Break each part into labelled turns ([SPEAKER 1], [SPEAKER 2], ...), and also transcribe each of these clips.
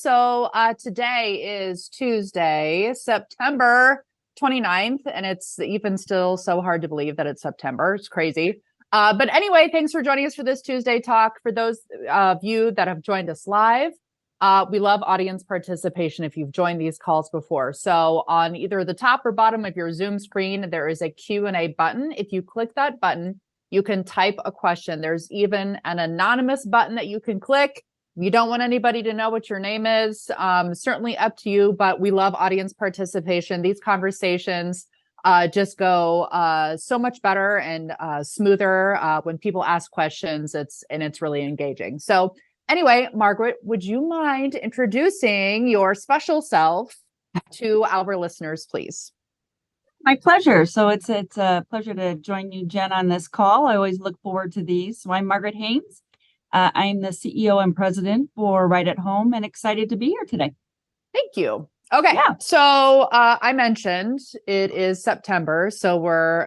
[SPEAKER 1] So today is Tuesday, September 29th, and it's even still so hard to believe that it's September. It's crazy. But anyway, thanks for joining us for this Tuesday talk. For those of you that have joined us live, we love audience participation if you've joined these calls before. So on either the top or bottom of your Zoom screen, there is a Q&A button. If you click that button, you can type a question. There's even an anonymous button that you can click. If you don't want anybody to know what your name is, certainly up to you, but we love audience participation. These conversations just go so much better and smoother when people ask questions. It's really engaging. So anyway, Margaret, would you mind introducing your special self to our listeners, please?
[SPEAKER 2] My pleasure. So it's a pleasure to join you, Jen, on this call. I always look forward to these. So I'm Margaret Haynes. I'm the CEO and president for Right at Home, and excited to be here today.
[SPEAKER 1] Thank you. Okay. Yeah. So I mentioned it is September, so we're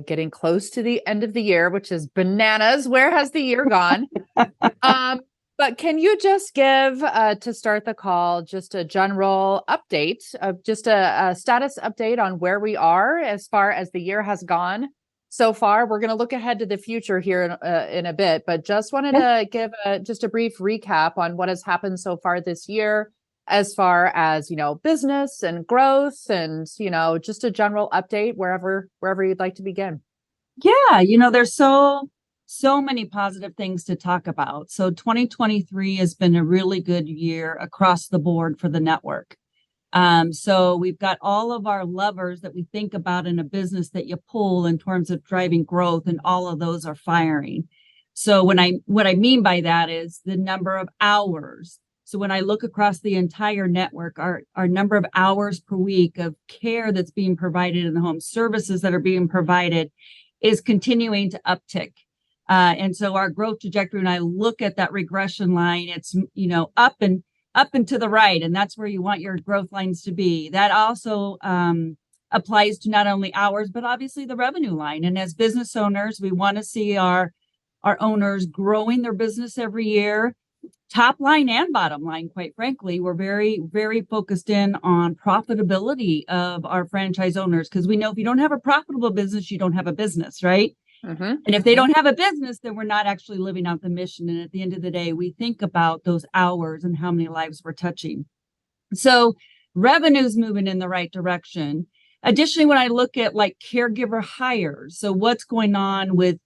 [SPEAKER 1] getting close to the end of the year, which is bananas. Where has the year gone? But can you just give, to start the call, just a general update, just a status update on where we are as far as the year has gone so far? We're going to look ahead to the future here in a bit, but just wanted to give just a brief recap on what has happened so far this year, as far as, business and growth and, just a general update wherever you'd like to begin.
[SPEAKER 2] Yeah, there's so many positive things to talk about. So 2023 has been a really good year across the board for the network. So we've got all of our levers that we think about in a business that you pull in terms of driving growth, and all of those are firing. So what I mean by that is the number of hours. So when I look across the entire network, our number of hours per week of care that's being provided in the home, services that are being provided, is continuing to uptick. And so our growth trajectory, when I look at that regression line, it's, up and to the right. And that's where you want your growth lines to be. That also applies to not only hours, but obviously the revenue line. And as business owners, we want to see our owners growing their business every year, top line and bottom line. Quite frankly, we're very, very focused in on profitability of our franchise owners, because we know if you don't have a profitable business, you don't have a business, right? Mm-hmm. And if they don't have a business, then we're not actually living out the mission. And at the end of the day, we think about those hours and how many lives we're touching. So revenue's moving in the right direction. Additionally, when I look at like caregiver hires, so what's going on with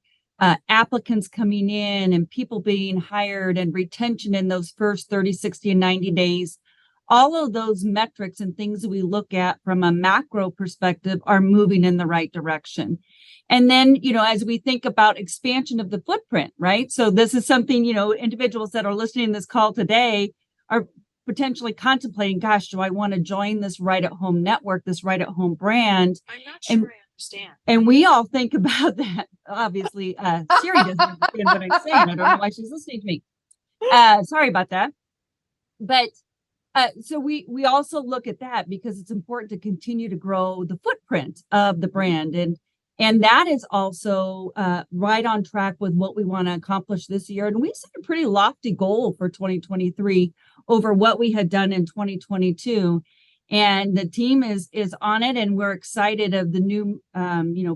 [SPEAKER 2] applicants coming in and people being hired and retention in those first 30, 60, and 90 days, all of those metrics and things that we look at from a macro perspective are moving in the right direction. And then, as we think about expansion of the footprint, right? So this is something, individuals that are listening to this call today are potentially contemplating, gosh, do I want to join this Right at Home network, this Right at Home brand?
[SPEAKER 3] I'm not sure I understand.
[SPEAKER 2] And we all think about that. Obviously, Siri doesn't understand what I'm saying. I don't know why she's listening to me. Sorry about that. But so we also look at that because it's important to continue to grow the footprint of the brand. And that is also right on track with what we want to accomplish this year. And we set a pretty lofty goal for 2023 over what we had done in 2022. And the team is on it, and we're excited of the new,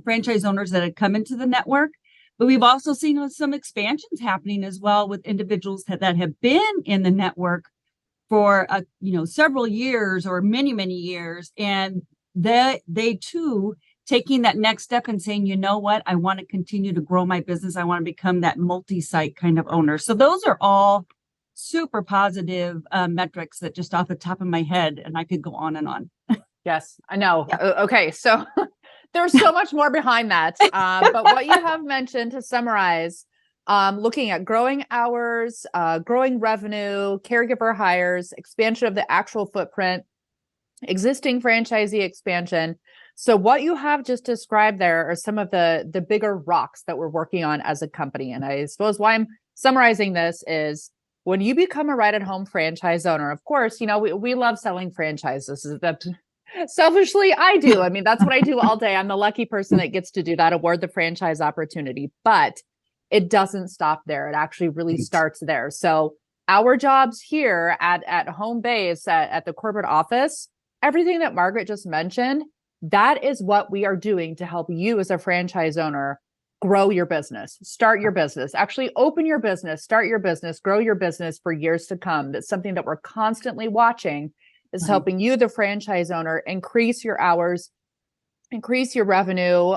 [SPEAKER 2] franchise owners that have come into the network. But we've also seen some expansions happening as well with individuals that have been in the network for, several years or many, many years. And they too, taking that next step and saying, you know what, I want to continue to grow my business. I want to become that multi-site kind of owner. So those are all super positive metrics that just off the top of my head, and I could go on and on.
[SPEAKER 1] Yes, I know. Yeah. Okay. So there's so much more behind that. But what you have mentioned, to summarize, looking at growing hours, growing revenue, caregiver hires, expansion of the actual footprint, existing franchisee expansion. So what you have just described there are some of the bigger rocks that we're working on as a company. And I suppose why I'm summarizing this is when you become a Right at Home franchise owner, of course, we love selling franchises. Selfishly, I do. I mean, that's what I do all day. I'm the lucky person that gets to do that, award the franchise opportunity. But it doesn't stop there. It actually really starts there. So Our jobs here at home base, at the corporate office, everything that Margaret just mentioned, that is what we are doing to help you as a franchise owner grow your business, start your business, actually open your business, start your business, grow your business for years to come. That's something that we're constantly watching, is helping you, the franchise owner, increase your hours, increase your revenue,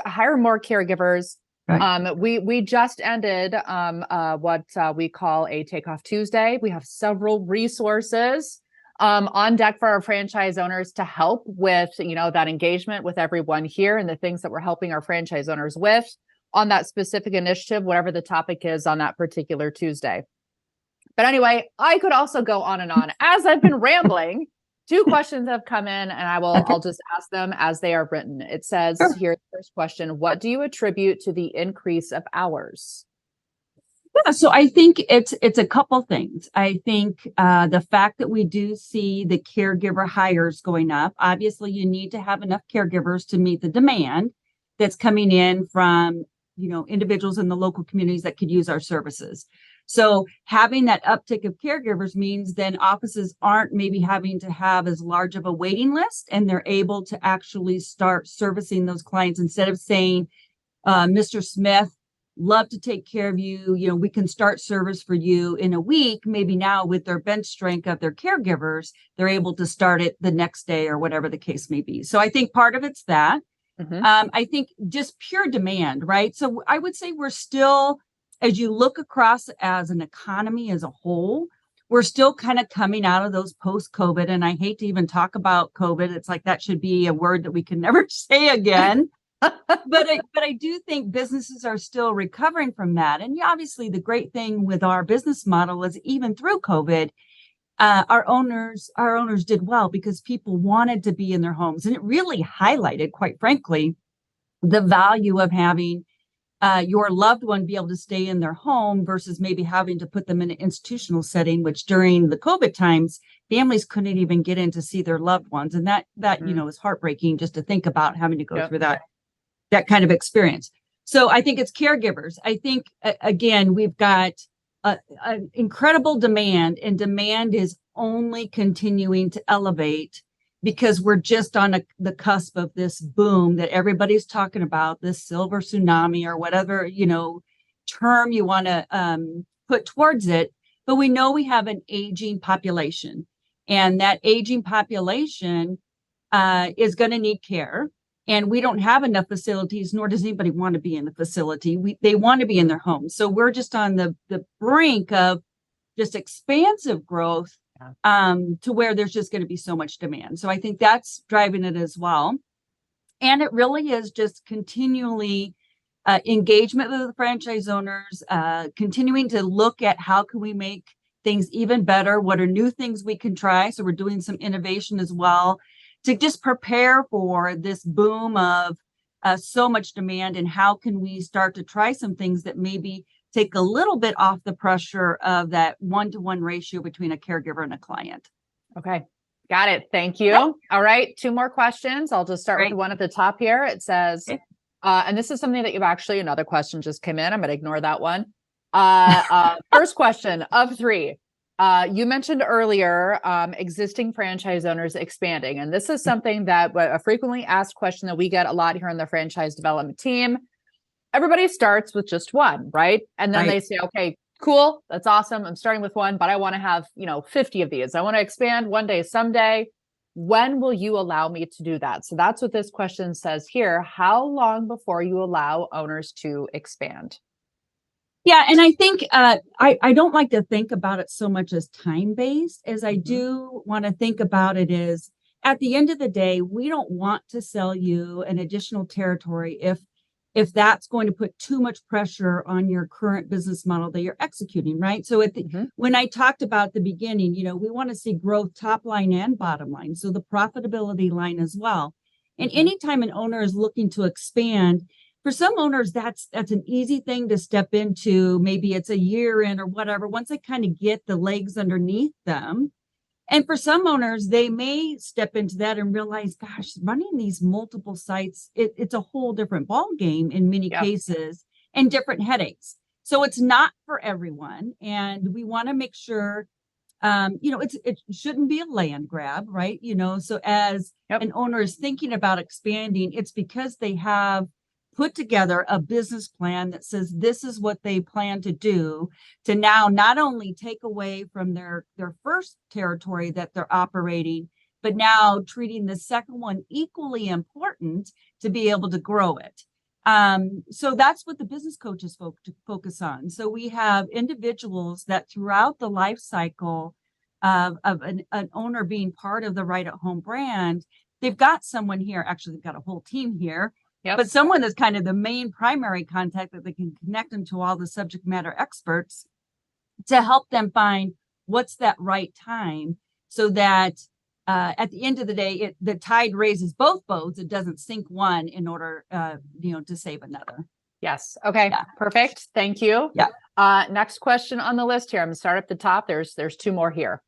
[SPEAKER 1] hire more caregivers. Right. We just ended what we call a Takeoff Tuesday. We have several resources on deck for our franchise owners to help with, that engagement with everyone here and the things that we're helping our franchise owners with on that specific initiative, whatever the topic is on that particular Tuesday. But anyway, I could also go on and on. As I've been rambling, 2 questions have come in, and I'll just ask them as they are written. It says here, the first question: what do you attribute to the increase of hours?
[SPEAKER 2] Yeah, so I think it's a couple things. I think the fact that we do see the caregiver hires going up. Obviously, you need to have enough caregivers to meet the demand that's coming in from individuals in the local communities that could use our services. So having that uptick of caregivers means then offices aren't maybe having to have as large of a waiting list, and they're able to actually start servicing those clients instead of saying, Mr. Smith, love to take care of you. We can start service for you in a week. Maybe now with their bench strength of their caregivers, they're able to start it the next day or whatever the case may be. So I think part of it's that. I think just pure demand, right? So I would say we're still, as you look across as an economy as a whole, we're still kind of coming out of those post-COVID. And I hate to even talk about COVID. It's like that should be a word that we can never say again. But I do think businesses are still recovering from that. And obviously, the great thing with our business model is even through COVID, our owners did well because people wanted to be in their homes. And it really highlighted, quite frankly, the value of having your loved one be able to stay in their home versus maybe having to put them in an institutional setting, which during the COVID times, families couldn't even get in to see their loved ones. And that is heartbreaking just to think about having to go through that kind of experience. So I think it's caregivers. I think, again, we've got an incredible demand, and demand is only continuing to elevate because we're just on the cusp of this boom that everybody's talking about, this silver tsunami or whatever, term you want to put towards it. But we know we have an aging population, and that aging population is going to need care. And we don't have enough facilities, nor does anybody want to be in the facility. They want to be in their homes. So we're just on the brink of just expansive growth to where there's just going to be so much demand. So I think that's driving it as well. And it really is just continually engagement with the franchise owners, continuing to look at how can we make things even better? What are new things we can try? So we're doing some innovation as well, to just prepare for this boom of so much demand, and how can we start to try some things that maybe take a little bit off the pressure of that 1-to-1 ratio between a caregiver and a client.
[SPEAKER 1] Okay, got it. Thank you. Yep. All right, 2 more questions. I'll just start with the one at the top here. It says, and this is something that another question just came in. I'm going to ignore that one. First question of 3. You mentioned earlier existing franchise owners expanding, and this is something that a frequently asked question that we get a lot here on the franchise development team. Everybody starts with just one, right? And then they say, okay, cool, that's awesome. I'm starting with one, but I want to have 50 of these. I want to expand one day, someday. When will you allow me to do that? So that's what this question says here. How long before you allow owners to expand?
[SPEAKER 2] Yeah, and I think I don't like to think about it so much as time-based as I do want to think about it as, at the end of the day, we don't want to sell you an additional territory if that's going to put too much pressure on your current business model that you're executing, right? So when I talked about the beginning, we want to see growth top line and bottom line, so the profitability line as well. And anytime an owner is looking to expand, for some owners, that's an easy thing to step into. Maybe it's a year in or whatever, once they kind of get the legs underneath them. And for some owners, they may step into that and realize, gosh, running these multiple sites, it's a whole different ball game in many cases, and different headaches. So it's not for everyone. And we want to make sure, it shouldn't be a land grab, right? So as an owner is thinking about expanding, it's because they have put together a business plan that says this is what they plan to do, to now not only take away from their first territory that they're operating, but now treating the second one equally important to be able to grow it. So that's what the business coaches focus on. So we have individuals that throughout the life cycle of an owner being part of the Right at Home brand, they've got someone here. Actually, they've got a whole team here. But someone that's kind of the main primary contact that they can connect them to all the subject matter experts to help them find what's that right time, so that at the end of the day, the tide raises both boats. It doesn't sink one in order, to save another.
[SPEAKER 1] Yes. Okay. Yeah. Perfect. Thank you.
[SPEAKER 2] Yeah.
[SPEAKER 1] Next question on the list here. I'm gonna start at the top. There's 2 more here.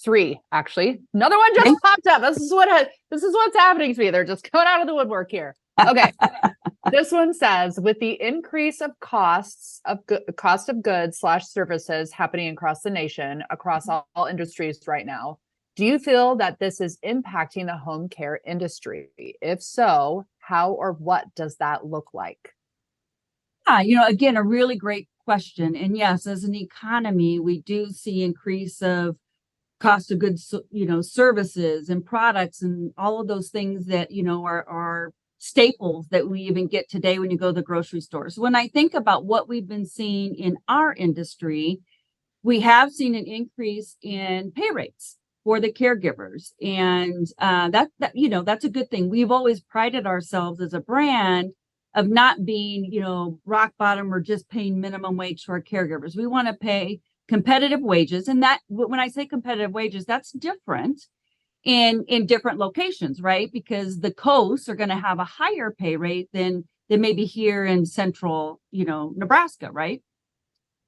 [SPEAKER 1] 3, actually. Another one just popped up. This is what's happening to me. They're just coming out of the woodwork here. Okay. This one says, with the increase of cost of goods/services happening across the nation, across all industries right now, do you feel that this is impacting the home care industry? If so, how or what does that look like?
[SPEAKER 2] Again, a really great question. And yes, as an economy, we do see increase of cost of goods, services and products and all of those things that, are staples that we even get today when you go to the grocery store. So when I think about what we've been seeing in our industry, we have seen an increase in pay rates for the caregivers. And that's a good thing. We've always prided ourselves as a brand of not being, rock bottom or just paying minimum wage to our caregivers. We want to pay competitive wages. And that, when I say competitive wages, that's different in different locations, right? Because the coasts are going to have a higher pay rate than maybe here in central, Nebraska, right?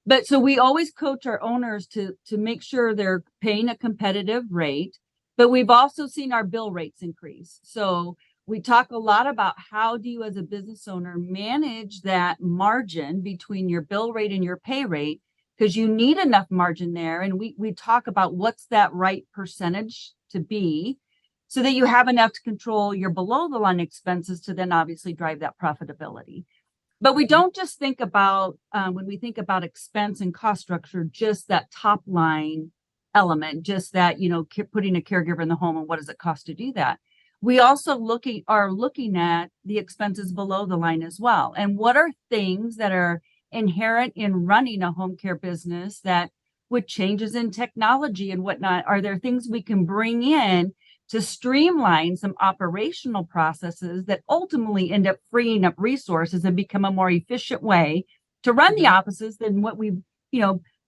[SPEAKER 2] But so we always coach our owners to make sure they're paying a competitive rate, but we've also seen our bill rates increase. So we talk a lot about how do you as a business owner manage that margin between your bill rate and your pay rate, because you need enough margin there. And we talk about what's that right percentage to be, so that you have enough to control your below the line expenses to then obviously drive that profitability. But we don't just think about, when we think about expense and cost structure, just that top line element, just that, putting a caregiver in the home and what does it cost to do that. We also are looking at the expenses below the line as well. And what are things that are inherent in running a home care business that, with changes in technology and whatnot, are there things we can bring in to streamline some operational processes that ultimately end up freeing up resources and become a more efficient way to run the offices than what we,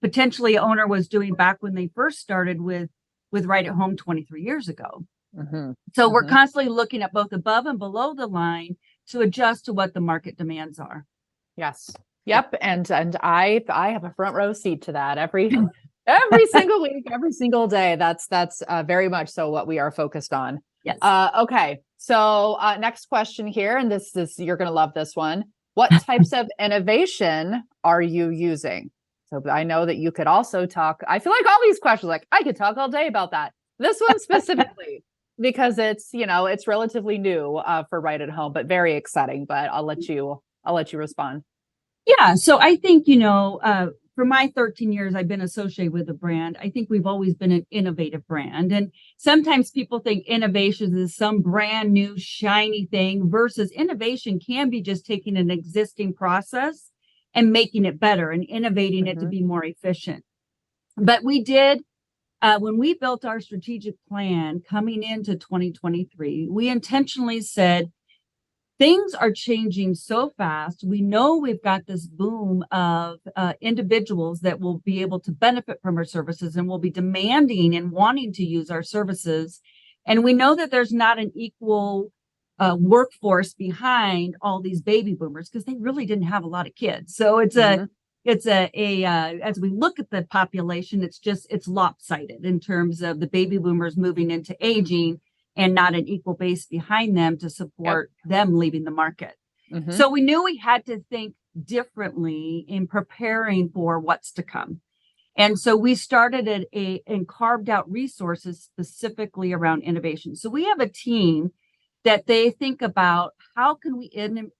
[SPEAKER 2] potentially owner was doing back when they first started with Right at Home 23 years ago. So we're constantly looking at both above and below the line to adjust to what the market demands are.
[SPEAKER 1] Yes. Yep. And I have a front row seat to that every single week, every single day. That's very much so what we are focused on.
[SPEAKER 2] Yes.
[SPEAKER 1] Okay. So next question here, and this is, you're going to love this one. What types of innovation are you using? So I know that you could also talk. I feel like all these questions, like I could talk all day about that. This one specifically, because it's, it's relatively new for Right at Home, but very exciting. But I'll let you respond.
[SPEAKER 2] Yeah. So I think, for my 13 years, I've been associated with the brand. I think we've always been an innovative brand. And sometimes people think innovation is some brand new, shiny thing, versus innovation can be just taking an existing process and making it better and innovating it to be more efficient. But we did, when we built our strategic plan coming into 2023, we intentionally said, things are changing so fast. We know we've got this boom of individuals that will be able to benefit from our services and will be demanding and wanting to use our services. And we know that there's not an equal workforce behind all these baby boomers because they really didn't have a lot of kids. So it's as we look at the population, it's lopsided in terms of the baby boomers moving into aging and not an equal base behind them to support them leaving the market. So we knew we had to think differently in preparing for what's to come. And so we started and carved out resources specifically around innovation. So we have a team that they think about how can we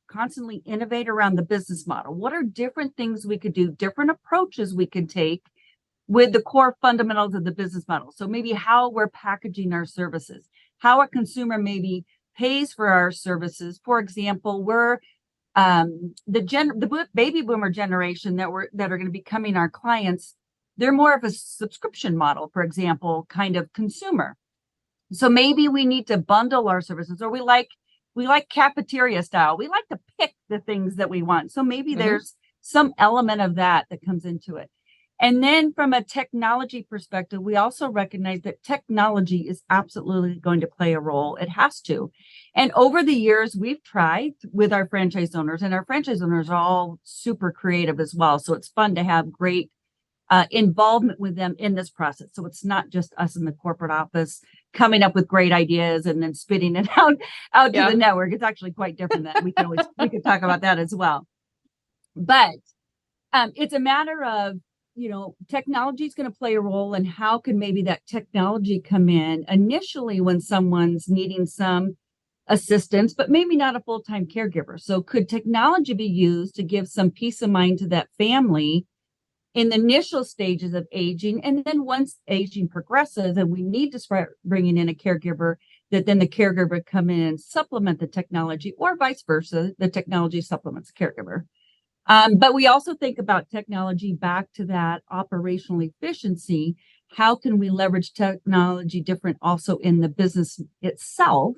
[SPEAKER 2] constantly innovate around the business model? What are different things we could do, different approaches we could take with the core fundamentals of the business model? So maybe how we're packaging our services, how a consumer maybe pays for our services. For example, we're the baby boomer generation that are going to be becoming our clients. They're more of a subscription model, for example, kind of consumer. So maybe we need to bundle our services, or we like cafeteria style. We like to pick the things that we want. So maybe there's some element of that comes into it. And then from a technology perspective, we also recognize that technology is absolutely going to play a role. It has to. And over the years, we've tried with our franchise owners, and our franchise owners are all super creative as well. So it's fun to have great involvement with them in this process. So it's not just us in the corporate office coming up with great ideas and then spitting it out to the network. It's actually quite different. That we could talk about that as well. But it's a matter of, technology is going to play a role, and how can maybe that technology come in initially when someone's needing some assistance, but maybe not a full-time caregiver. So could technology be used to give some peace of mind to that family in the initial stages of aging? And then once aging progresses and we need to start bringing in a caregiver, that then the caregiver come in and supplement the technology, or vice versa, the technology supplements the caregiver. But we also think about technology back to that operational efficiency. How can we leverage technology different also in the business itself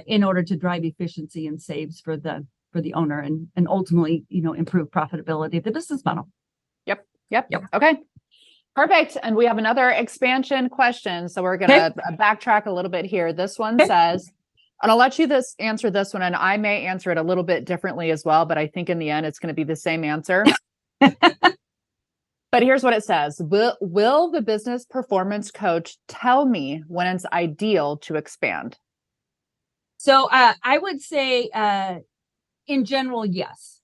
[SPEAKER 2] in order to drive efficiency and saves for the owner and ultimately, improve profitability of the business model.
[SPEAKER 1] Yep. Okay. Perfect. And we have another expansion question. So we're going to backtrack a little bit here. This one says, and I'll let you answer this one, and I may answer it a little bit differently as well, but I think in the end, it's going to be the same answer. But here's what it says. Will the business performance coach tell me when it's ideal to expand?
[SPEAKER 2] So I would say in general, yes,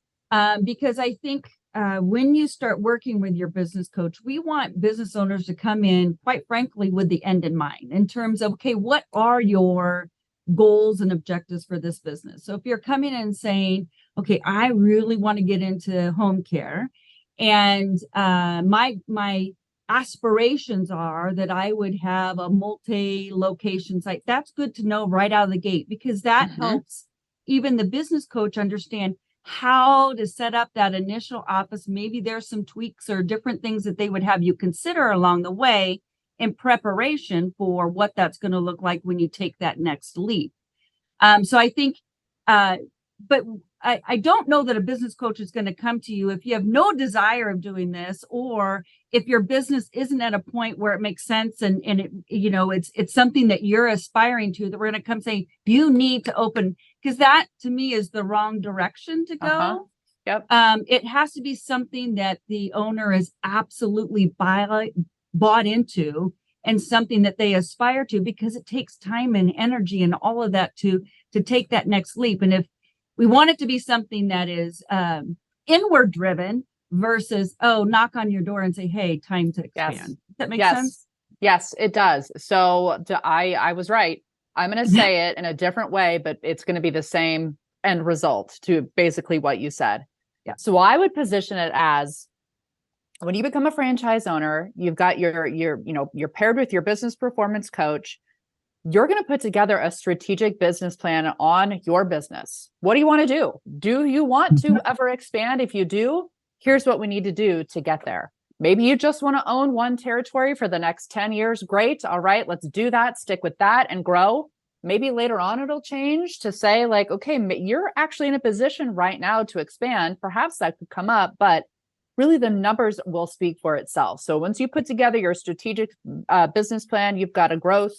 [SPEAKER 2] because I think when you start working with your business coach, we want business owners to come in, quite frankly, with the end in mind in terms of, okay, what are your goals and objectives for this business? So if you're coming in and saying, okay, I really want to get into home care, and my aspirations are that I would have a multi-location site, that's good to know right out of the gate, because that helps even the business coach understand how to set up that initial office. Maybe there's some tweaks or different things that they would have you consider along the way in preparation for what that's going to look like when you take that next leap. So I think, but I don't know that a business coach is going to come to you if you have no desire of doing this, or if your business isn't at a point where it makes sense and it, it's something that you're aspiring to, that we're going to come say, you need to open, because that to me is the wrong direction to go.
[SPEAKER 1] Yep.
[SPEAKER 2] It has to be something that the owner is absolutely bought into, and something that they aspire to, because it takes time and energy and all of that to take that next leap. And if we want it to be something that is inward driven versus, knock on your door and say, hey, time to expand.
[SPEAKER 1] Yes.
[SPEAKER 2] Does that make sense?
[SPEAKER 1] Yes, it does. So I was right. I'm going to say it in a different way, but it's going to be the same end result to basically what you said.
[SPEAKER 2] Yeah.
[SPEAKER 1] So I would position it as, when you become a franchise owner, you've got you're paired with your business performance coach. You're going to put together a strategic business plan on your business. What do you want to do? Do you want to ever expand? If you do, here's what we need to do to get there. Maybe you just want to own one territory for the next 10 years. Great. All right, let's do that. Stick with that and grow. Maybe later on it'll change to say like, okay, you're actually in a position right now to expand. Perhaps that could come up, but really the numbers will speak for itself. So once you put together your strategic business plan, you've got a growth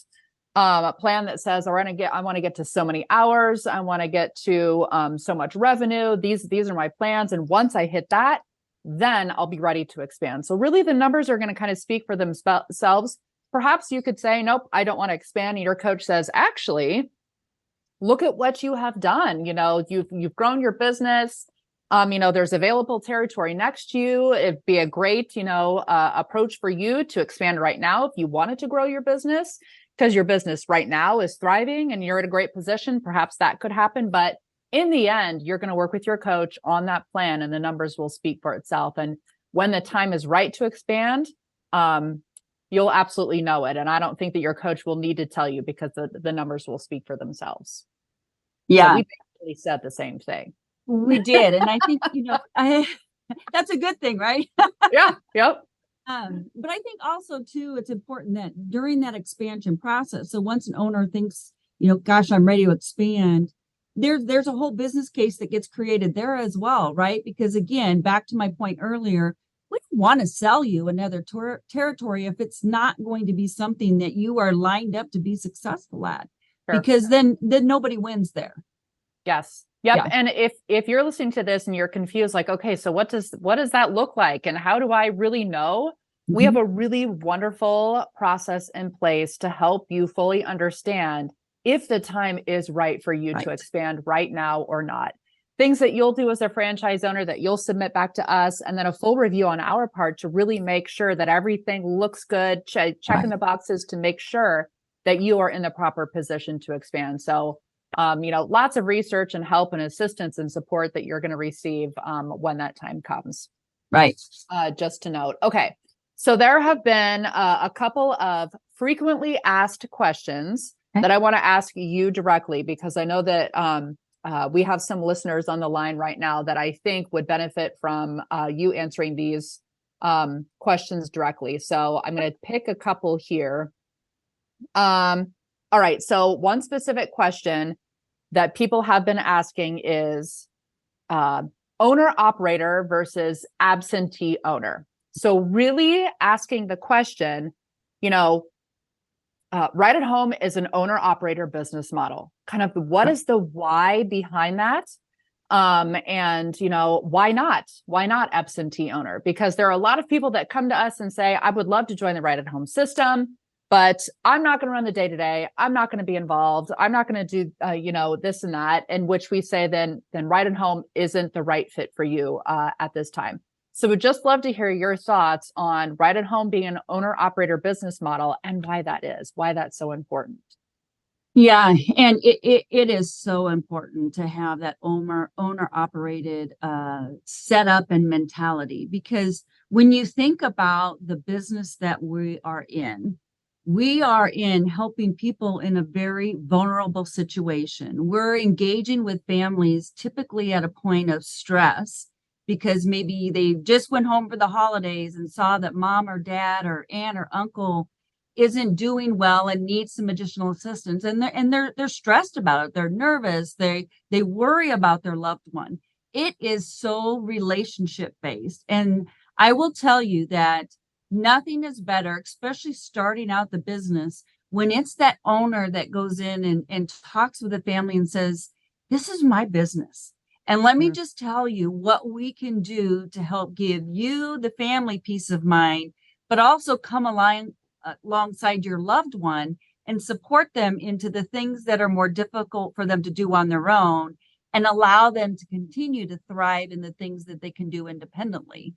[SPEAKER 1] plan that says, I want to get to so many hours. I want to get to so much revenue. These are my plans. And once I hit that, then I'll be ready to expand. So really the numbers are going to kind of speak for themselves. Perhaps you could say, nope, I don't want to expand. And your coach says, actually, look at what you have done. You've grown your business. There's available territory next to you. It'd be a great, approach for you to expand right now if you wanted to grow your business, because your business right now is thriving and you're in a great position. Perhaps that could happen. But in the end, you're going to work with your coach on that plan and the numbers will speak for itself. And when the time is right to expand, you'll absolutely know it. And I don't think that your coach will need to tell you, because the numbers will speak for themselves.
[SPEAKER 2] Yeah.
[SPEAKER 1] So we basically said the same thing.
[SPEAKER 2] We did. And I think, that's a good thing, right?
[SPEAKER 1] Yeah. Yep.
[SPEAKER 2] But I think also too, it's important that during that expansion process, so once an owner thinks, gosh, I'm ready to expand, there's a whole business case that gets created there as well, right? Because again, back to my point earlier, we don't want to sell you another territory if it's not going to be something that you are lined up to be successful at,
[SPEAKER 1] Sure.
[SPEAKER 2] Because then nobody wins there.
[SPEAKER 1] Yes. Yep.
[SPEAKER 2] Yeah.
[SPEAKER 1] And if you're listening to this and you're confused, like, okay, so what does that look like? And how do I really know? Mm-hmm. We have a really wonderful process in place to help you fully understand if the time is right for you to expand right now or not. Things that you'll do as a franchise owner that you'll submit back to us, and then a full review on our part to really make sure that everything looks good, checking the boxes to make sure that you are in the proper position to expand. So lots of research and help and assistance and support that you're going to receive when that time comes.
[SPEAKER 2] Right.
[SPEAKER 1] Just to note. Okay. So there have been a couple of frequently asked questions that I want to ask you directly, because I know that we have some listeners on the line right now that I think would benefit from you answering these questions directly. So I'm going to pick a couple here. All right. So one specific question that people have been asking is owner operator versus absentee owner. So really asking the question, Right at Home is an owner operator business model. Kind of what is the why behind that? And why not? Why not absentee owner? Because there are a lot of people that come to us and say, I would love to join the Right at Home system, but I'm not going to run the day-to-day. I'm not going to be involved. I'm not going to do, this and that, in which we say then Right at Home isn't the right fit for you at this time. So we'd just love to hear your thoughts on Right at Home being an owner operator business model and why that is, why that's so important.
[SPEAKER 2] Yeah. And it is so important to have that owner operated setup and mentality, because when you think about the business that we are in helping people in a very vulnerable situation. We're engaging with families typically at a point of stress, because maybe they just went home for the holidays and saw that mom or dad or aunt or uncle isn't doing well and needs some additional assistance. And they're stressed about it. They're nervous. They worry about their loved one. It is so relationship based. And I will tell you that nothing is better, especially starting out the business, when it's that owner that goes in and talks with the family and says, this is my business. And let me just tell you what we can do to help give you, the family, peace of mind, but also come alongside your loved one and support them into the things that are more difficult for them to do on their own, and allow them to continue to thrive in the things that they can do independently.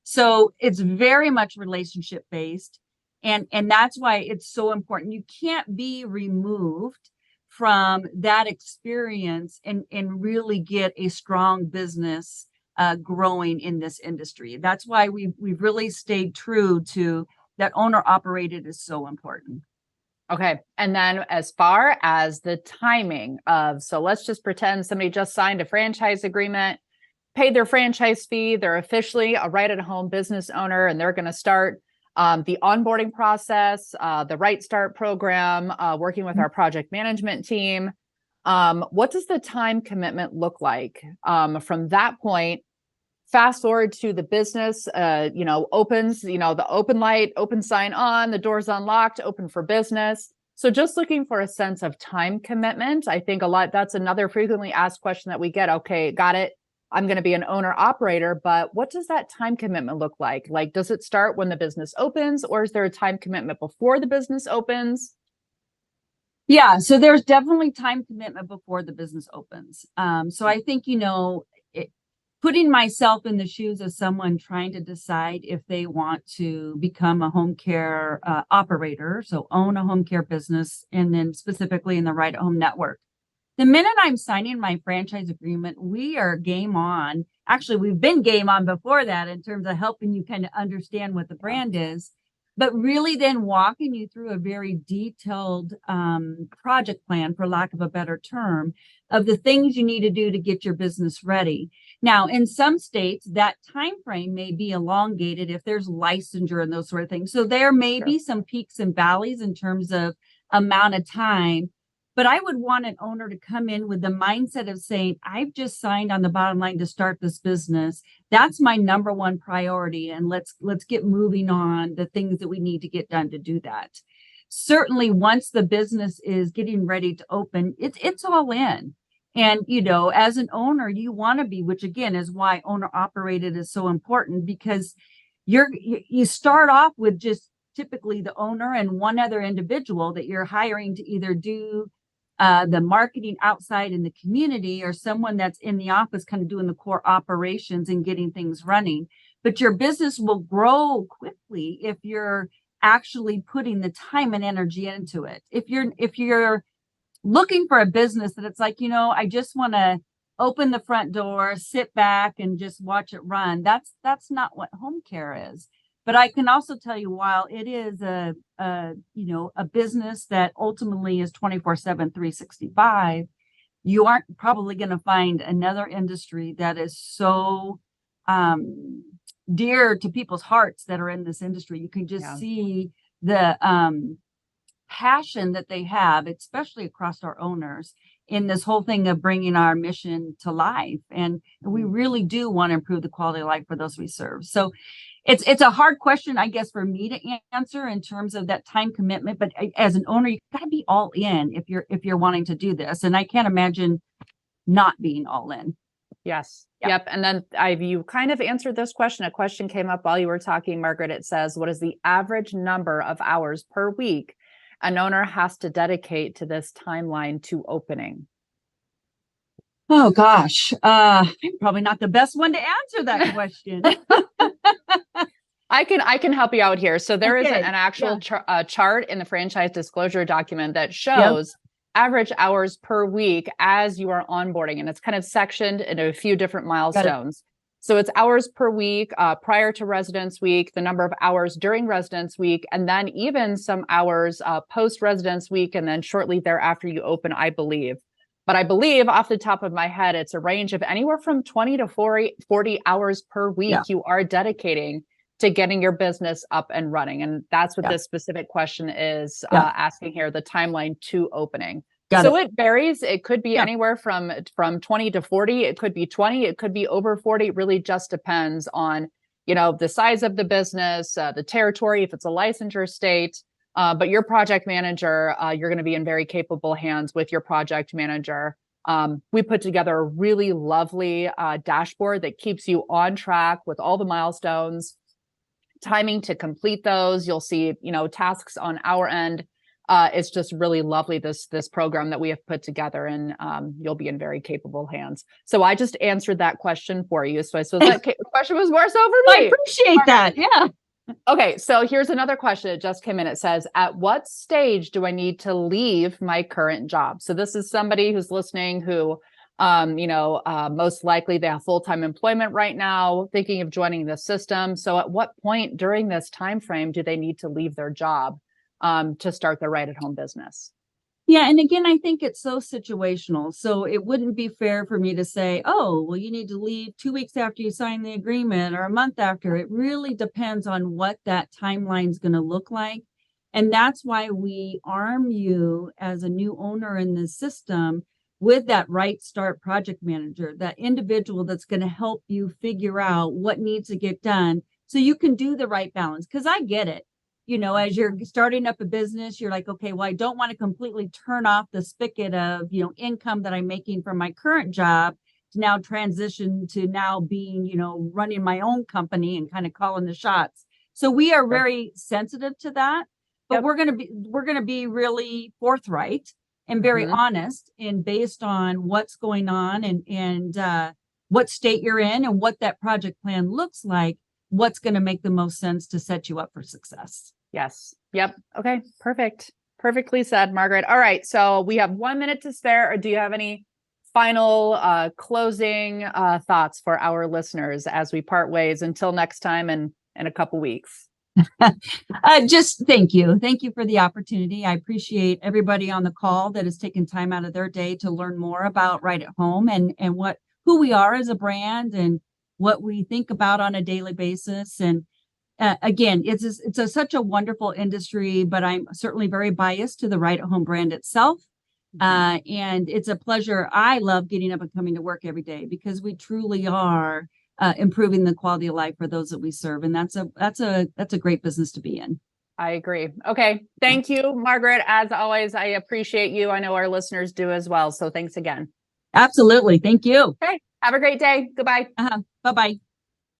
[SPEAKER 2] So it's very much relationship based. And that's why it's so important. You can't be removed from that experience and really get a strong business growing in this industry. That's why we've really stayed true to that owner operated is so important.
[SPEAKER 1] Okay. And then as far as the timing of, so let's just pretend somebody just signed a franchise agreement, paid their franchise fee, they're officially a Right at Home business owner, and they're going to start the onboarding process, the RightStart program, working with our project management team. What does the time commitment look like from that point? Fast forward to the business, opens, the open light, open sign on, the doors unlocked, open for business. So just looking for a sense of time commitment. I think that's another frequently asked question that we get. Okay, got it. I'm going to be an owner operator, but what does that time commitment look like? Like, does it start when the business opens, or is there a time commitment before the business opens?
[SPEAKER 2] Yeah, so there's definitely time commitment before the business opens. So I think, putting myself in the shoes of someone trying to decide if they want to become a home care operator, so own a home care business, and then specifically in the Right at Home network. The minute I'm signing my franchise agreement, we are game on. Actually, we've been game on before that in terms of helping you kind of understand what the brand is, but really then walking you through a very detailed project plan, for lack of a better term, of the things you need to do to get your business ready. Now, in some states, that time frame may be elongated if there's licensure and those sort of things. So there may be some peaks and valleys in terms of amount of time. But I would want an owner to come in with the mindset of saying, I've just signed on the bottom line to start this business. That's my number one priority. And let's get moving on the things that we need to get done to do that. Certainly, once the business is getting ready to open, it's all in. And, as an owner, you want to be, which again is why owner operated is so important, because you start off with just typically the owner and one other individual that you're hiring to either do the marketing outside in the community, or someone that's in the office kind of doing the core operations and getting things running. But your business will grow quickly if you're actually putting the time and energy into it. If you're looking for a business that it's like, I just want to open the front door, sit back and just watch it run. That's not what home care is. But I can also tell you, while it is a business that ultimately is 24/7, 365, you aren't probably going to find another industry that is so dear to people's hearts that are in this industry. You can just see the passion that they have, especially across our owners, in this whole thing of bringing our mission to life. And we really do want to improve the quality of life for those we serve. So it's a hard question, I guess, for me to answer in terms of that time commitment. But as an owner, you got to be all in if you're wanting to do this. And I can't imagine not being all in.
[SPEAKER 1] Yes. Yep. And then you kind of answered this question. A question came up while you were talking, Margaret. It says, what is the average number of hours per week an owner has to dedicate to this timeline to opening?
[SPEAKER 2] Oh, gosh. I'm probably not the best one to answer that question.
[SPEAKER 1] I can help you out here. So there is an actual chart in the franchise disclosure document that shows average hours per week as you are onboarding. And it's kind of sectioned into a few different milestones. So it's hours per week prior to residence week, the number of hours during residence week, and then even some hours post residence week, and then shortly thereafter you open, I believe. But I believe off the top of my head, it's a range of anywhere from 20 to 40 hours per week you are dedicating to getting your business up and running. And that's what this specific question is asking here, the timeline to opening. It varies. It could be anywhere from 20 to 40. It could be 20. It could be over 40. It really just depends on, the size of the business, the territory, if it's a licensure state. But your project manager, you're going to be in very capable hands with your project manager. We put together a really lovely dashboard that keeps you on track with all the milestones, timing to complete those. You'll see, tasks on our end. It's just really lovely, this program that we have put together, and you'll be in very capable hands. So I just answered that question for you. So I suppose that question was more so for me.
[SPEAKER 2] I appreciate that. Yeah.
[SPEAKER 1] Okay, so here's another question that just came in. It says, at what stage do I need to leave my current job? So this is somebody who's listening who, most likely they have full-time employment right now, thinking of joining the system. So at what point during this time frame do they need to leave their job to start their right at home business?
[SPEAKER 2] Yeah. And again, I think it's so situational. So it wouldn't be fair for me to say, oh, well, you need to leave 2 weeks after you sign the agreement or a month after. It really depends on what that timeline is going to look like. And that's why we arm you as a new owner in the system with that RightStart project manager, that individual that's going to help you figure out what needs to get done so you can do the right balance. Because I get it. As you're starting up a business, you're like, okay, well, I don't want to completely turn off the spigot of, income that I'm making from my current job to now transition to now being, running my own company and kind of calling the shots. So we are very sensitive to that, but we're going to be really forthright and very honest and based on what's going on and what state you're in and what that project plan looks like, what's going to make the most sense to set you up for success.
[SPEAKER 1] Yes. Yep. Okay. Perfect. Perfectly said, Margaret. All right. So we have 1 minute to spare. Or do you have any final closing thoughts for our listeners as we part ways until next time in a couple weeks?
[SPEAKER 2] Just thank you. Thank you for the opportunity. I appreciate everybody on the call that has taken time out of their day to learn more about Right at Home and who we are as a brand and what we think about on a daily basis. And again, it's such a wonderful industry, but I'm certainly very biased to the Right at Home brand itself. And it's a pleasure. I love getting up and coming to work every day because we truly are improving the quality of life for those that we serve. And that's a great business to be in.
[SPEAKER 1] I agree. Okay. Thank you, Margaret. As always, I appreciate you. I know our listeners do as well. So thanks again.
[SPEAKER 2] Absolutely. Thank you.
[SPEAKER 1] Okay. Have a great day. Goodbye.
[SPEAKER 2] Bye-bye.